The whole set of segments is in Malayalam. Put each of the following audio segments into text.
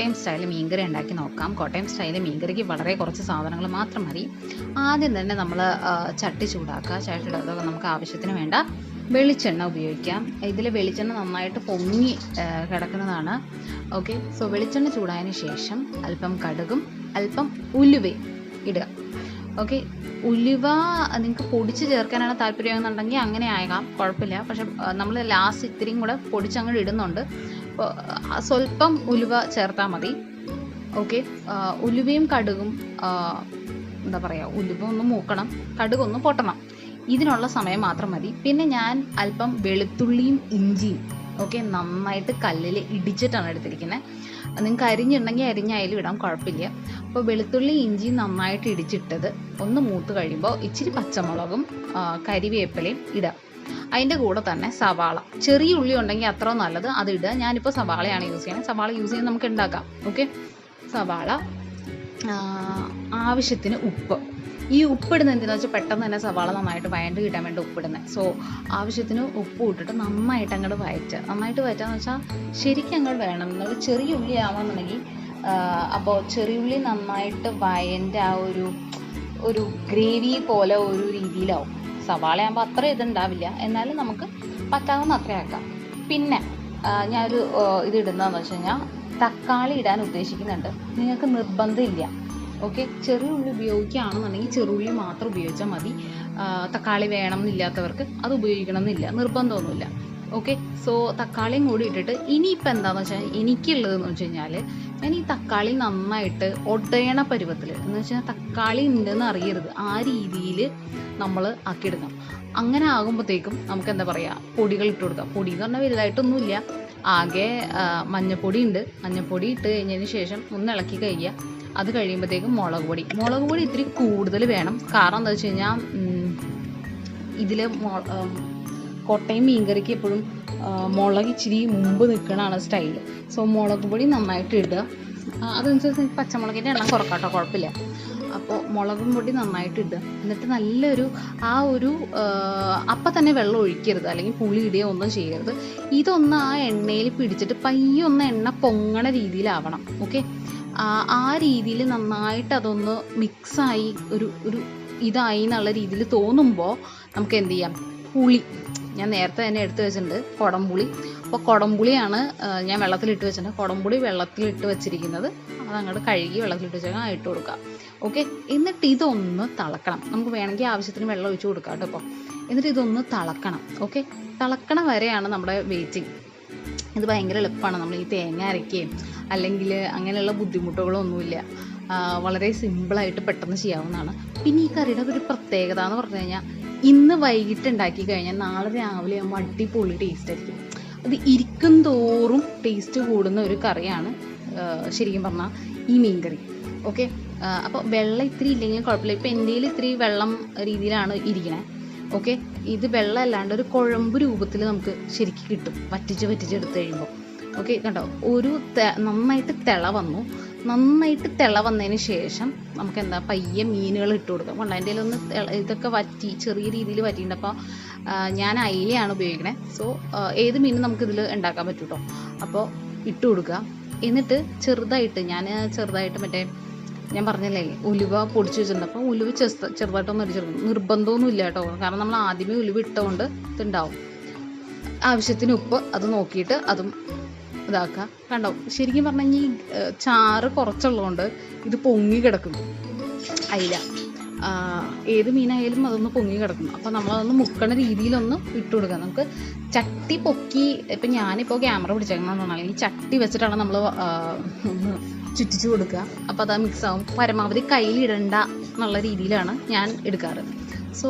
കോട്ടയം സ്റ്റൈൽ മീൻകറി ഉണ്ടാക്കി നോക്കാം. കോട്ടയം സ്റ്റൈൽ മീൻകറിക്ക് വളരെ കുറച്ച് സാധനങ്ങൾ മാത്രം മതി. ആദ്യം തന്നെ നമ്മൾ ചട്ടി ചൂടാക്കുക. ചട്ടി ചൂടാക്കുക നമുക്ക് ആവശ്യത്തിന് വേണ്ട വെളിച്ചെണ്ണ ഉപയോഗിക്കാം. ഇതിൽ വെളിച്ചെണ്ണ നന്നായിട്ട് പൊങ്ങി കിടക്കുന്നതാണ്. ഓക്കെ, സോ വെളിച്ചെണ്ണ ചൂടായതിന് ശേഷം അല്പം കടുകും അല്പം ഉലുവയും ഇടുക. ഓക്കെ, ഉലുവ നിങ്ങൾക്ക് പൊടിച്ച് ചേർക്കാനാണ് താല്പര്യമെന്നുണ്ടെങ്കിൽ അങ്ങനെ ആകാം, കുഴപ്പമില്ല. പക്ഷെ നമ്മൾ ലാസ്റ്റ് ഇത്തിരിയും കൂടെ പൊടിച്ചങ്ങോട്ട് ഇടുന്നുണ്ട്. അപ്പോൾ സ്വല്പം ഉലുവ ചേർത്താൽ മതി. ഓക്കെ, ഉലുവയും കടുകും എന്താ പറയുക, ഉലുവ ഒന്ന് മൂക്കണം, കടുകൊന്ന് പൊട്ടണം, ഇതിനുള്ള സമയം മാത്രം മതി. പിന്നെ ഞാൻ അല്പം വെളുത്തുള്ളിയും ഇഞ്ചിയും നന്നായിട്ട് കല്ലിൽ ഇടിച്ചിട്ടാണ് എടുത്തിരിക്കുന്നത്. നിങ്ങൾക്ക് അരിഞ്ഞിട്ടുണ്ടെങ്കിൽ അരിഞ്ഞായാലും ഇടാം, കുഴപ്പമില്ല. അപ്പോൾ വെളുത്തുള്ളി ഇഞ്ചി നന്നായിട്ട് ഇടിച്ചിട്ടത് ഒന്ന് മൂത്ത് കഴിയുമ്പോൾ ഇച്ചിരി പച്ചമുളകും കരിവേപ്പിലയും ഇടുക. അതിൻ്റെ കൂടെ തന്നെ സവാള, ചെറിയ ഉള്ളി ഉണ്ടെങ്കിൽ അത്ര നല്ലത്, അത് ഇടുക. ഞാനിപ്പോൾ സവാളയാണ് യൂസ് ചെയ്യുന്നത്. സവാള യൂസ് ചെയ്ത് നമുക്ക് ഉണ്ടാക്കാം. ഓക്കെ, സവാള, ആവശ്യത്തിന് ഉപ്പ്. ഈ ഉപ്പിടുന്നത് എന്തിനാണെന്ന് വെച്ചാൽ പെട്ടെന്ന് തന്നെ സവാള നന്നായിട്ട് വഴണ്ട് കിട്ടാൻ വേണ്ടി ഉപ്പിടുന്നത്. സോ ആവശ്യത്തിന് ഉപ്പ് ഇട്ടിട്ട് നന്നായിട്ട് അങ്ങോട്ട് വഴറ്റുക. നന്നായിട്ട് വഴറ്റുകയെന്ന് വെച്ചാൽ ശരിക്കും അങ്ങോട്ട് വേണം. നിങ്ങൾ ചെറിയ ഉള്ളി ആവാന്നുണ്ടെങ്കിൽ അപ്പോൾ ചെറിയുള്ളി നന്നായിട്ട് വഴൻ്റെ ആ ഒരു ഗ്രേവി പോലെ ഒരു രീതിയിലാവും. സവാള ആകുമ്പോൾ അത്ര ഇതുണ്ടാവില്ല, എന്നാലും നമുക്ക് പറ്റാവുന്ന അത്രയാക്കാം. പിന്നെ ഞാനൊരു ഇത് ഇടുന്നതെന്ന് വെച്ച് കഴിഞ്ഞാൽ തക്കാളി ഇടാൻ ഉദ്ദേശിക്കുന്നുണ്ട്. നിങ്ങൾക്ക് നിർബന്ധമില്ല. ഓക്കെ, ചെറിയ ഉള്ളി ഉപയോഗിക്കുകയാണെന്നുണ്ടെങ്കിൽ ചെറുള്ളി മാത്രം ഉപയോഗിച്ചാൽ മതി. തക്കാളി വേണം എന്നില്ലാത്തവർക്ക് അത് ഉപയോഗിക്കണം എന്നില്ല, നിർബന്ധമൊന്നുമില്ല. ഓക്കെ, സോ തക്കാളിയും കൂടി ഇട്ടിട്ട് ഇനിയിപ്പോൾ എന്താണെന്ന് വെച്ചാൽ എനിക്കുള്ളതെന്ന് വെച്ച് കഴിഞ്ഞാൽ ഞാൻ ഈ തക്കാളി നന്നായിട്ട് ഒടയണ പരുവത്തിൽ, എന്ന് വെച്ചാൽ തക്കാളി ഉണ്ടെന്ന് അറിയരുത്, ആ രീതിയിൽ നമ്മൾ ആക്കിയെടുക്കണം. അങ്ങനെ ആകുമ്പോഴത്തേക്കും നമുക്ക് എന്താ പറയുക, പൊടികൾ ഇട്ട് കൊടുക്കാം. പൊടി എന്ന് പറഞ്ഞാൽ വലുതായിട്ടൊന്നുമില്ല, ആകെ മഞ്ഞപ്പൊടി ഉണ്ട്. മഞ്ഞപ്പൊടി ഇട്ട് കഴിഞ്ഞതിന് ശേഷം ഒന്ന് ഇളക്കി കഴിയുക. അത് കഴിയുമ്പോഴത്തേക്കും മുളക് പൊടി ഇത്തിരി കൂടുതൽ വേണം. കാരണം എന്താ വെച്ച് കഴിഞ്ഞാൽ ഇതിൽ കോട്ടയം മീൻകറിക്ക് എപ്പോഴും മുളക് ഇച്ചിരി മുമ്പ് നിൽക്കണതാണ് സ്റ്റൈൽ. സോ മുളക് പൊടി നന്നായിട്ട് ഇടുക. അതനുസരിച്ച് പച്ചമുളകിൻ്റെ എണ്ണം കുറക്കാട്ടോ, കുഴപ്പമില്ല. അപ്പോൾ മുളകും പൊടി നന്നായിട്ട് ഇടുക. എന്നിട്ട് നല്ലൊരു അപ്പം തന്നെ വെള്ളം ഒഴിക്കരുത്, അല്ലെങ്കിൽ പുളി ഇടുകയോ ഒന്നും ചെയ്യരുത്. ഇതൊന്ന് ആ എണ്ണയിൽ പിടിച്ചിട്ട് പയ്യൊന്ന് എണ്ണ പൊങ്ങണ രീതിയിലാവണം. ഓക്കെ, ആ രീതിയിൽ നന്നായിട്ട് അതൊന്ന് മിക്സായി ഒരു ഇതായി എന്നുള്ള രീതിയിൽ തോന്നുമ്പോൾ നമുക്ക് എന്ത് ചെയ്യാം, പുളി ഞാൻ നേരത്തെ തന്നെ എടുത്ത് വെച്ചിട്ടുണ്ട്, കുടംപുളി. അപ്പോൾ കുടംപുളിയാണ് ഞാൻ വെള്ളത്തിലിട്ട് വെച്ചിട്ടുണ്ട്. കുടംപുളി വെള്ളത്തിലിട്ട് വെച്ചിരിക്കുന്നത് അതങ്ങോട്ട് കഴുകി വെള്ളത്തിലിട്ട് വെച്ചാൽ ഇട്ട് കൊടുക്കുക. ഓക്കെ, എന്നിട്ട് ഇതൊന്ന് തിളക്കണം. നമുക്ക് വേണമെങ്കിൽ ആവശ്യത്തിന് വെള്ളം ഒഴിച്ച് കൊടുക്കാം കേട്ടോ. ഇപ്പോൾ എന്നിട്ട് ഇതൊന്ന് തിളക്കണം. ഓക്കെ, തിളക്കണ വരെയാണ് നമ്മുടെ വെയിറ്റിംഗ്. ഇത് ഭയങ്കര എളുപ്പമാണ്. നമ്മൾ ഈ തേങ്ങ അരയ്ക്കുകയും അല്ലെങ്കിൽ അങ്ങനെയുള്ള ബുദ്ധിമുട്ടുകളൊന്നുമില്ല. വളരെ സിമ്പിളായിട്ട് പെട്ടെന്ന് ചെയ്യാവുന്നതാണ്. പിന്നെ ഈ കറിയുടെ ഒരു പ്രത്യേകത എന്ന് പറഞ്ഞു കഴിഞ്ഞാൽ ഇന്ന് വൈകിട്ട് ഉണ്ടാക്കി കഴിഞ്ഞാൽ നാളെ രാവിലെ ആകുമ്പോൾ അടിപൊളി ടേസ്റ്റ് ആയിരിക്കും. അത് ഇരിക്കും തോറും ടേസ്റ്റ് കൂടുന്ന ഒരു കറിയാണ് ശരിക്കും പറഞ്ഞാൽ ഈ മീൻ കറി. ഓക്കെ, അപ്പോൾ വെള്ളം ഇത്തിരി ഇല്ലെങ്കിൽ കുഴപ്പമില്ല. ഇപ്പോൾ എൻ്റെ കയ്യിൽ ഇത്തിരി വെള്ളം രീതിയിലാണ് ഇരിക്കണേ. ഓക്കെ, ഇത് വെള്ളം അല്ലാണ്ട് ഒരു കുഴമ്പ് രൂപത്തിൽ നമുക്ക് ശരിക്കും കിട്ടും വറ്റിച്ചെടുത്ത് കഴിയുമ്പോൾ. ഓക്കെ, കണ്ടോ, നന്നായിട്ട് തിള വന്നതിന് ശേഷം നമുക്ക് എന്താ പയ്യെ മീനുകൾ ഇട്ട് കൊടുക്കാം. കൊണ്ട് അതിൻ്റെ ഒന്ന് ഇതൊക്കെ വറ്റി ചെറിയ രീതിയിൽ വറ്റിയിട്ടുണ്ട്. അപ്പോൾ ഞാൻ അയിലയാണ് ഉപയോഗിക്കണേ. സോ ഏത് മീനും നമുക്കിതിൽ ഉണ്ടാക്കാൻ പറ്റും കേട്ടോ. അപ്പോൾ ഇട്ട് കൊടുക്കുക. എന്നിട്ട് ചെറുതായിട്ട് മറ്റേ ഞാൻ പറഞ്ഞല്ലേ ഉലുവ പൊടിച്ച് വെച്ചിട്ടുണ്ട്. അപ്പോൾ ഉലുവ ചെറുതായിട്ടൊന്നും അടിച്ചെടുക്കും, നിർബന്ധമൊന്നും ഇല്ല കേട്ടോ. കാരണം നമ്മൾ ആദ്യമേ ഉലുവ ഇട്ടുകൊണ്ട് ഇതുണ്ടാവും. ആവശ്യത്തിന് ഉപ്പ് അത് നോക്കിയിട്ട് അതും ഇതാക്കുക. കണ്ടോ, ശരിക്കും പറഞ്ഞു കഴിഞ്ഞാൽ ചാറ് കുറച്ചുള്ളതുകൊണ്ട് ഇത് പൊങ്ങി കിടക്കും. അയില ഏത് മീനായാലും അതൊന്ന് പൊങ്ങി കിടക്കും. അപ്പോൾ നമ്മളതൊന്ന് മുക്കണ രീതിയിലൊന്ന് ഇട്ട് കൊടുക്കുക. നമുക്ക് ചട്ടി പൊക്കി, ഇപ്പം ഞാനിപ്പോൾ ക്യാമറ പിടിച്ചേക്കണമെന്നാണ്, ഈ ചട്ടി വെച്ചിട്ടാണ് നമ്മൾ ഒന്ന് ചുറ്റിച്ച് കൊടുക്കുക. അപ്പോൾ അത് മിക്സ് ആവും. പരമാവധി കയ്യിലിടണ്ട എന്നുള്ള രീതിയിലാണ് ഞാൻ എടുക്കാറ്. സോ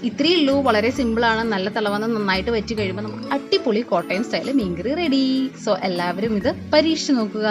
ഇത്രയേ ഉള്ളൂ, വളരെ സിമ്പിളാണ്. നല്ല തിളവന്ന് നന്നായിട്ട് വറ്റി കഴിയുമ്പോൾ നമുക്ക് അടിപൊളി കോട്ടയം സ്റ്റൈൽ മീൻകറി റെഡി. സോ എല്ലാവരും ഇത് പരീക്ഷിച്ച് നോക്കുക.